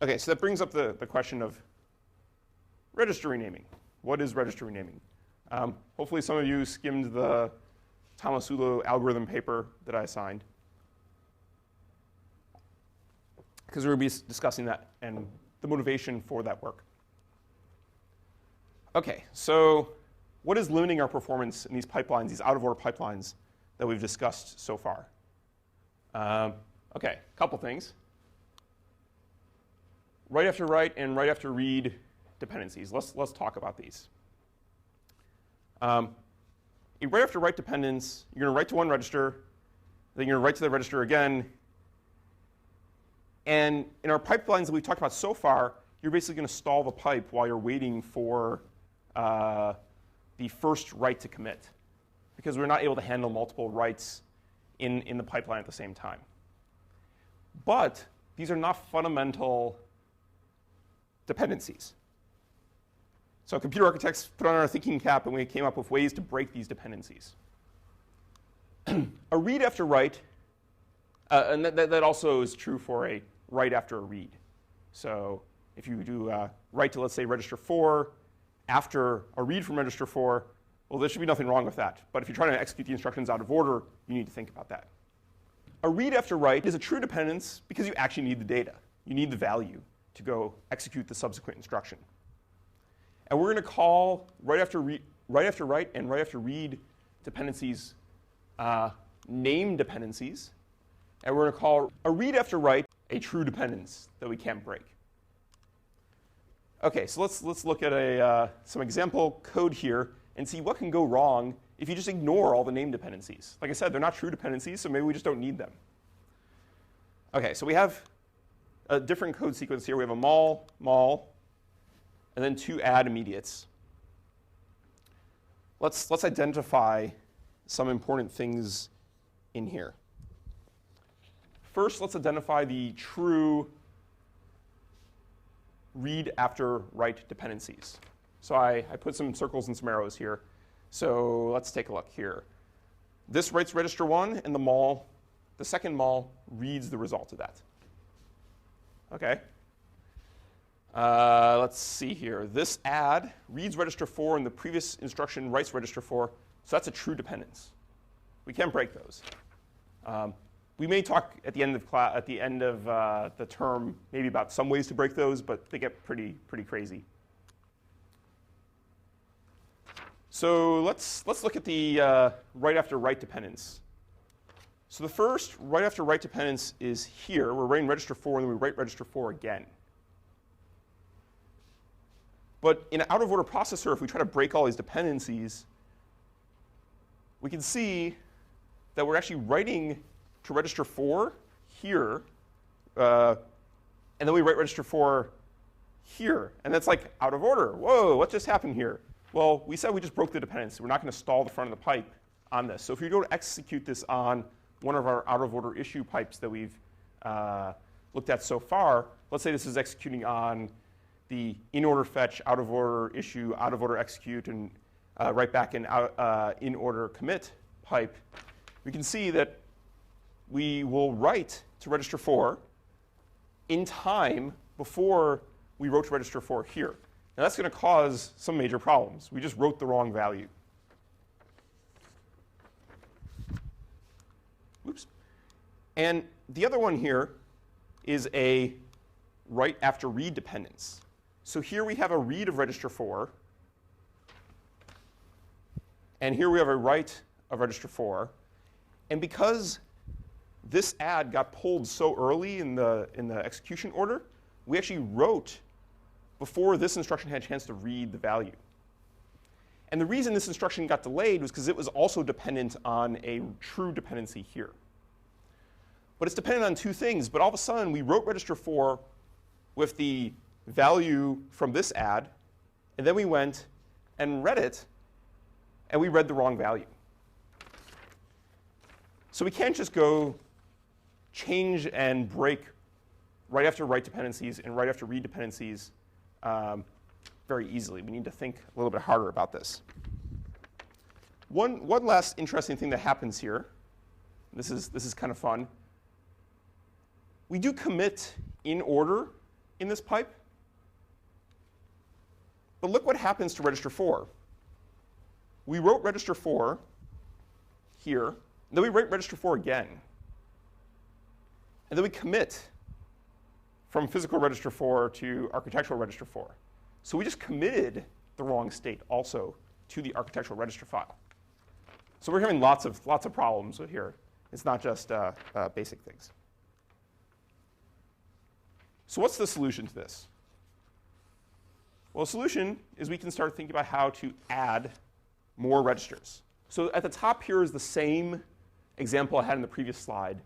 OK, so that brings up the question of register renaming. What is register renaming? Hopefully some of you skimmed the Tomasulo algorithm paper that I assigned, because we're going to be discussing that and the motivation for that work. OK, so what is limiting our performance in these pipelines, these out-of-order pipelines that we've discussed so far? OK, a couple things. Write after write and write after read dependencies. Let's talk about these. A write after write dependence, you're going to write to one register, then you're going to write to the register again. And in our pipelines that we've talked about so far, you're basically going to stall the pipe while you're waiting for the first write to commit, because we're not able to handle multiple writes in the pipeline at the same time. But these are not fundamental dependencies. So computer architects put on our thinking cap, and we came up with ways to break these dependencies. A read after write, and that also is true for a write after a read. So if you do write to, let's say, register 4 after a read from register 4, well, there should be nothing wrong with that. But if you're trying to execute the instructions out of order, you need to think about that. A read after write is a true dependence because you actually need the data. You need the value to go execute the subsequent instruction. And we're going to call write after write and write after read dependencies name dependencies. And we're going to call a read after write a true dependence that we can't break. OK, so let's look at some example code here and see what can go wrong if you just ignore all the name dependencies. Like I said, they're not true dependencies, so maybe we just don't need them. OK, so we have a different code sequence here. We have a mul, and then 2 add immediates. Let's identify some important things in here. First, let's identify the true read after write dependencies. So I put some circles and some arrows here. So let's take a look here. This writes register 1, and the second mul reads the result of that. OK. Let's see here. This add reads register 4, and the previous instruction writes register 4. So that's a true dependence. We can't break those. We may talk at the end of the term maybe about some ways to break those, but they get pretty crazy. So let's look at the write after write dependence. So the first write after write dependence is here. We're writing register 4, and then we write register 4 again. But in an out-of-order processor, if we try to break all these dependencies, we can see that we're actually writing to register 4 here, and then we write register 4 here. And that's like out of order. Whoa, what just happened here? Well, we said we just broke the dependency. We're not going to stall the front of the pipe on this. So if you go to execute this on one of our out-of-order issue pipes that we've looked at so far, let's say this is executing on the in-order fetch, out-of-order issue, out-of-order execute, and write back in in-order commit pipe, we can see that we will write to register 4 in time before we wrote to register 4 here. Now that's going to cause some major problems. We just wrote the wrong value. Oops. And the other one here is a write after read dependence. So here we have a read of register 4. And here we have a write of register 4. And because this add got pulled so early in the execution order, we actually wrote before this instruction had a chance to read the value. And the reason this instruction got delayed was because it was also dependent on a true dependency here. But it's dependent on 2 things. But all of a sudden, we wrote register 4 with the value from this add, and then we went and read it, and we read the wrong value. So we can't just go change and break write after write dependencies and write after read dependencies very easily. We need to think a little bit harder about this. One last interesting thing that happens here, this is kind of fun. We do commit in order in this pipe. But look what happens to register 4. We wrote register 4 here, and then we write register 4 again. And then we commit from physical register 4 to architectural register 4. So we just committed the wrong state also to the architectural register file. So we're having lots of problems here. It's not just basic things. So what's the solution to this? Well, the solution is we can start thinking about how to add more registers. So at the top here is the same example I had in the previous slide.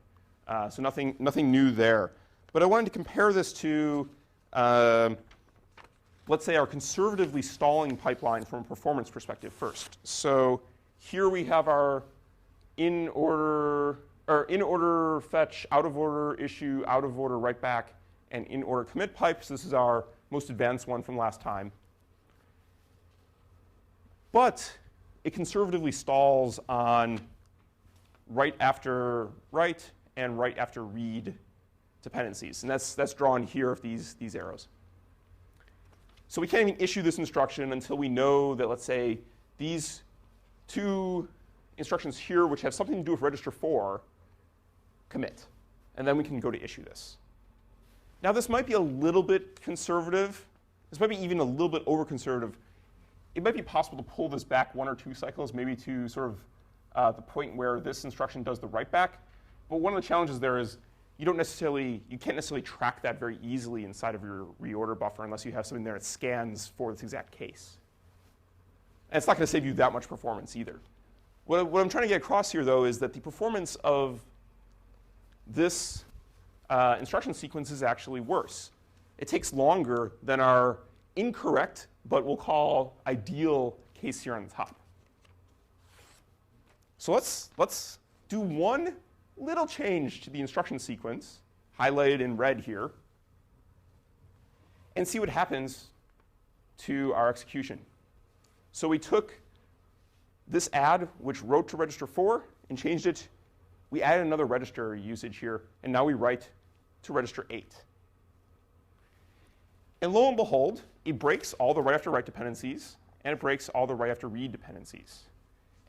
So nothing new there. But I wanted to compare this to, let's say, our conservatively stalling pipeline from a performance perspective first. So here we have our in order fetch, out of order issue, out of order write back, and in order commit pipes. This is our most advanced one from last time. But it conservatively stalls on write after write and write after read dependencies. And that's drawn here with these arrows. So we can't even issue this instruction until we know that, let's say, these two instructions here, which have something to do with register 4, commit. And then we can go to issue this. Now, this might be a little bit conservative. This might be even a little bit over-conservative. It might be possible to pull this back 1 or 2 cycles, maybe to sort of the point where this instruction does the write back. But one of the challenges there is you can't necessarily track that very easily inside of your reorder buffer unless you have something there that scans for this exact case. And it's not going to save you that much performance either. What I'm trying to get across here, though, is that the performance of this instruction sequence is actually worse. It takes longer than our incorrect, but we'll call ideal case here on the top. So let's do one little change to the instruction sequence, highlighted in red here, and see what happens to our execution. So we took this add, which wrote to register 4, and changed it. We added another register usage here, and now we write to register 8. And lo and behold, it breaks all the write after write dependencies, and it breaks all the write after read dependencies.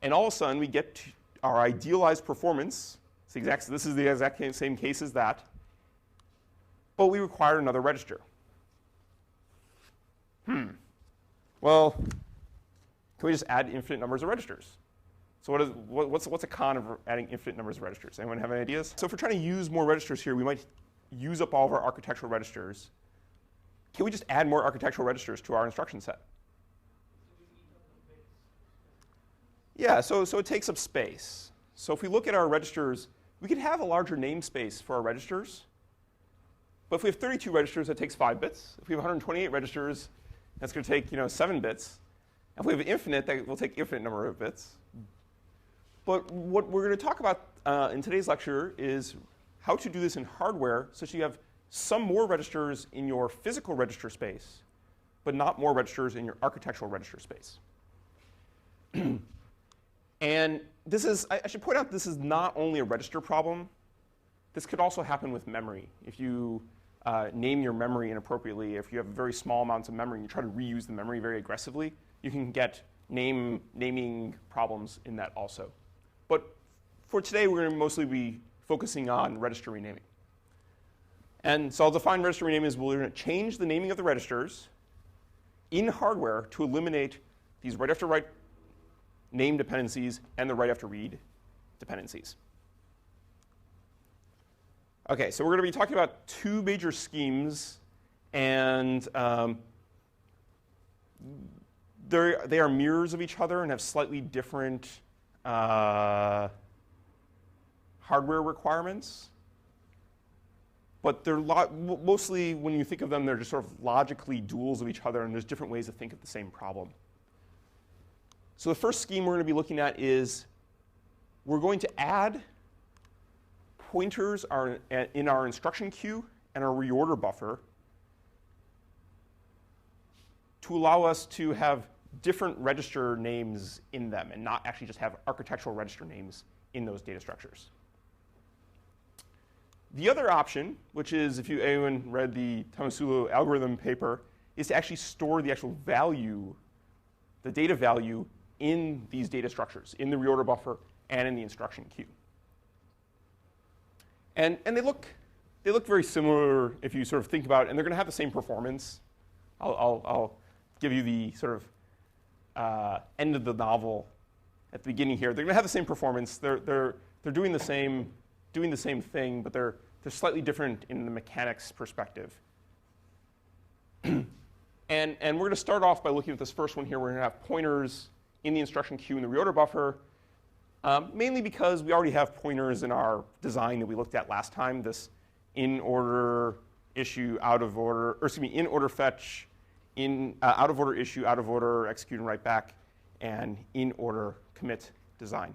And all of a sudden, we get to our idealized performance. This is the exact same case as that. But we require another register. Well, can we just add infinite numbers of registers? So what's a con of adding infinite numbers of registers? Anyone have any ideas? So if we're trying to use more registers here, we might use up all of our architectural registers. Can we just add more architectural registers to our instruction set? Yeah, so it takes up space. So if we look at our registers, we could have a larger namespace for our registers. But if we have 32 registers, that takes 5 bits. If we have 128 registers, that's going to take 7 bits. If we have infinite, that will take infinite number of bits. But what we're going to talk about in today's lecture is how to do this in hardware such that you have some more registers in your physical register space, but not more registers in your architectural register space. And this is, I should point out, this is not only a register problem. This could also happen with memory. If you name your memory inappropriately, if you have very small amounts of memory and you try to reuse the memory very aggressively, you can get naming problems in that also. But for today, we're going to mostly be focusing on register renaming. And so I'll define register renaming as we're going to change the naming of the registers in hardware to eliminate these write after write name dependencies and the write after read dependencies. OK, so we're going to be talking about 2 major schemes. And they are mirrors of each other and have slightly different hardware requirements. But they're mostly, when you think of them, they're just sort of logically duals of each other, and there's different ways to think of the same problem. So the first scheme we're going to be looking at is we're going to add pointers in our instruction queue and our reorder buffer to allow us to have different register names in them and not actually just have architectural register names in those data structures. The other option, which is if anyone read the Tomasulo algorithm paper, is to actually store the actual value, the data value, in these data structures, in the reorder buffer and in the instruction queue. And they look very similar if you sort of think about it, and they're going to have the same performance. I'll give you the sort of end of the novel at the beginning here. They're going to have the same performance. They're doing the same thing, but they're slightly different in the mechanics perspective. And we're going to start off by looking at this first one here. We're going to have pointers in the instruction queue in the reorder buffer, mainly because we already have pointers in our design that we looked at last time. This in order issue, out of order, or excuse me, in order fetch, out of order issue, out of order execute and write back, and in order commit design.